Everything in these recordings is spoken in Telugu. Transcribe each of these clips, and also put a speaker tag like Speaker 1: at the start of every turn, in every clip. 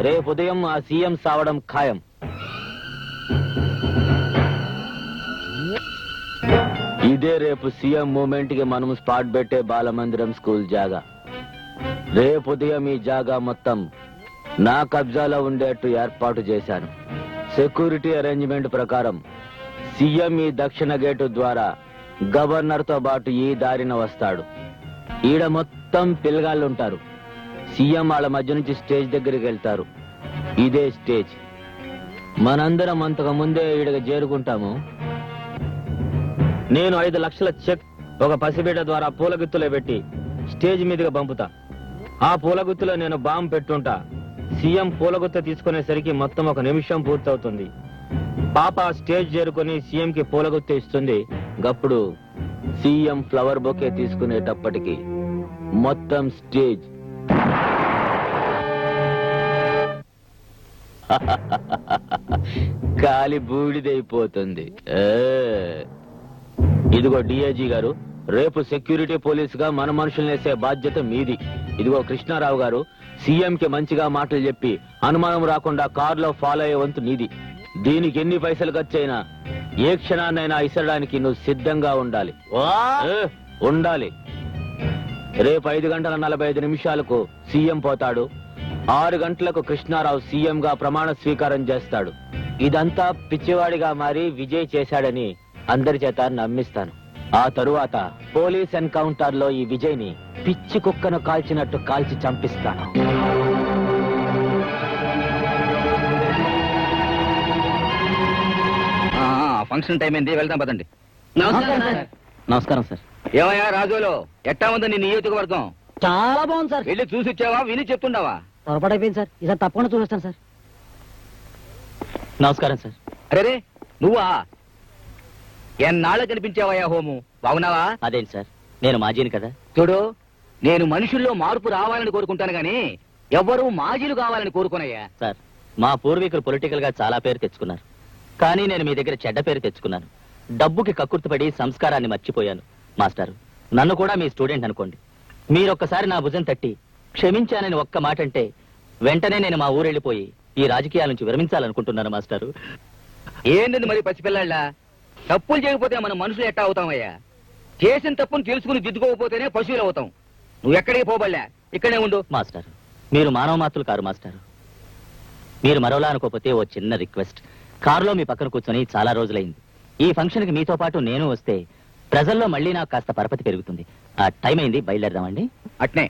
Speaker 1: రేపు ఉదయం ఆ సీఎం సావడం ఖాయం. ఇదే రేపు సీఎం మూమెంట్ కి మనం స్పాట్ పెట్టే బాలమందిరం స్కూల్ జాగా. రేపు ఉదయం ఈ జాగా మొత్తం నా కబ్జాలో ఉండేట్టు ఏర్పాటు చేశాను. సెక్యూరిటీ అరేంజ్మెంట్ ప్రకారం సీఎం ఈ దక్షిణ గేటు ద్వారా గవర్నర్ తో పాటు ఈ దారిన వస్తాడు. ఈడ మొత్తం పిల్లగాళ్ళుంటారు. సీఎం వాళ్ళ మధ్య నుంచి స్టేజ్ దగ్గరికి వెళ్తారు. ఇదే స్టేజ్. మనందరం అంతకు ముందే ఈడగా చేరుకుంటాము. నేను 5 లక్షల చెక్ ఒక పసిబిడ్డ ద్వారా పూలగుత్తులో పెట్టి స్టేజ్ మీదుగా పంపుతా. ఆ పూలగుత్తులో నేను బాంబు పెట్టుంటా. సీఎం పూలగుత్త తీసుకునేసరికి మొత్తం 1 నిమిషం పూర్తవుతుంది. పాప స్టేజ్ చేరుకుని సీఎం కి పూలగుత్త ఇస్తుంది. గప్పుడు సీఎం ఫ్లవర్ బొకే తీసుకునేటప్పటికి మొత్తం స్టేజ్ కాలి బూడిదైపోతుంది. ఇదిగో డిఐజీ గారు, రేపు సెక్యూరిటీ పోలీస్ గా మన మనుషులు వేసే బాధ్యత మీది. ఇదిగో కృష్ణారావు గారు, సీఎం కి మంచిగా మాటలు చెప్పి అనుమానం రాకుండా కారులో ఫాలో అయ్యే వంతు నీది. దీనికి ఎన్ని పైసలు ఖర్చైనా ఏ క్షణాన్నైనా ఇసరడానికి నువ్వు సిద్ధంగా ఉండాలి. ఉండాలి. రేపు 5:45 సీఎం పోతాడు. 6 గంటలకు కృష్ణారావు సీఎం గా ప్రమాణ స్వీకారం చేస్తాడు. ఇదంతా పిచ్చివాడిగా మారి విజయ్ చేశాడని అందరి చేత నమ్మిస్తాను. ఆ తరువాత పోలీస్ ఎన్కౌంటర్ లో ఈ విజయ్ ని పిచ్చి కుక్కను కాల్చినట్టు కాల్చి చంపిస్తాను.
Speaker 2: ఫంక్షన్ టైం అయింది, వెళ్తాం పదండి.
Speaker 1: నమస్కారం సార్.
Speaker 2: ఏమయ్యా రాజులో, ఎట్టా ఉంది నీ నియోజకవర్గం?
Speaker 3: చాలా బాగుంది సార్.
Speaker 2: వెళ్ళి చూసి వచ్చావా, విని చెప్తుండవా?
Speaker 3: పొరపాటు అయిపోయింది సార్. ఈసారి తప్పకుండా చూపిస్తాను సార్.
Speaker 1: నమస్కారం సార్.
Speaker 2: అరే నువ్వా? ఎన్నాళ్ళ కనిపించావయ్యా హోము, బాగున్నావా?
Speaker 1: అదేంటి సార్, నేను మాజీని కదా.
Speaker 2: చూడు, నేను మనుషుల్లో మార్పు రావాలని కోరుకుంటాను గాని ఎవ్వరూ మాజీలు కావాలని కోరుకోనయ్యా.
Speaker 1: సార్, మా పూర్వీకులు పొలిటికల్ గా చాలా పేరు తెచ్చుకున్నారు. కానీ నేను మీ దగ్గర చెడ్డ పేరు తెచ్చుకున్నాను. డబ్బుకి కక్కుర్తిపడి సంస్కారాన్ని మర్చిపోయాను. మాస్టారు, నన్ను కూడా మీ స్టూడెంట్ అనుకోండి. మీరొక్కసారి నా భుజం తట్టి క్షమించానని ఒక్క మాట అంటే వెంటనే నేను మా ఊరెళ్ళిపోయి ఈ రాజకీయాల నుంచి విరమించాలనుకుంటున్నాను మాస్టారు.
Speaker 2: ఏంది మరి పసిపిల్లాళ్ళ? తప్పులు చేయకపోతే మనం మనుషులు ఎట్టా అవుతామయ్యా? చేసిన తప్పును తెలుసుకుని దిద్దుకోకపోతేనే పశువులు అవుతాం. నువ్వు ఎక్కడికి పోబడలే, ఇక్కడే ఉండు.
Speaker 1: మాస్టారు, మీరు మానవ మాత్రులు కారు మాస్టారు. మీరు మరోలా అనుకోకపోతే ఓ చిన్న రిక్వెస్ట్. కారులో మీ పక్కన కూర్చొని చాలా రోజులైంది. ఈ ఫంక్షన్ కి మీతో పాటు నేను వస్తే ప్రజల్లో మళ్ళీ నాకు కాస్త పరపతి పెరుగుతుంది. ఆ టైం అయింది, బయలుదేరదామండి.
Speaker 2: అట్నే.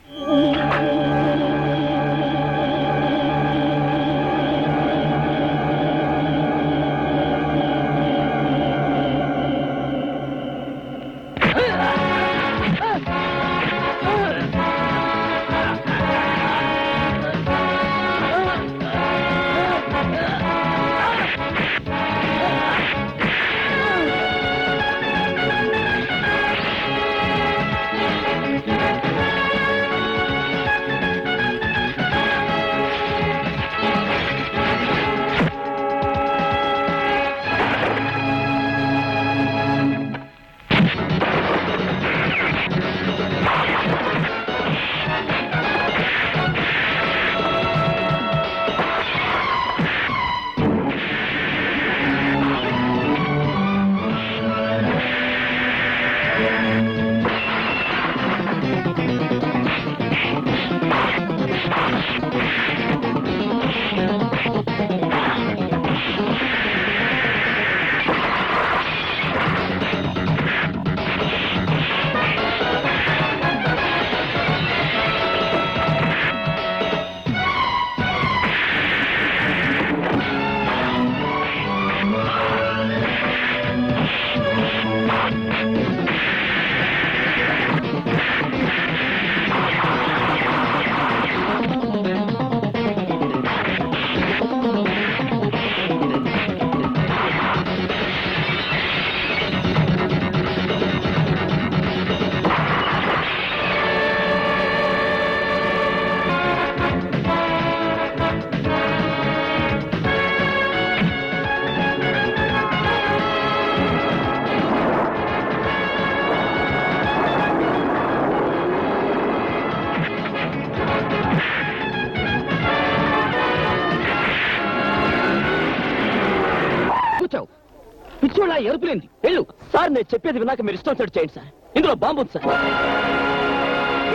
Speaker 2: పిచ్చోళ్ళ ఎరుపులేంది వెళ్ళు.
Speaker 4: సార్ నేను చెప్పేది విన్నాక మీరు ఇష్టం సెట్ చేయండి సార్. ఇందులో బాంబు ఉంది సార్.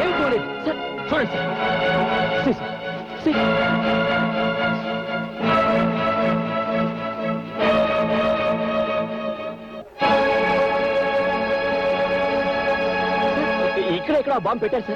Speaker 2: ఏం చూడలేదు.
Speaker 4: సార్ చూడండి సార్. See, sir. See. ఇక్కడ బాంబు పెట్టారు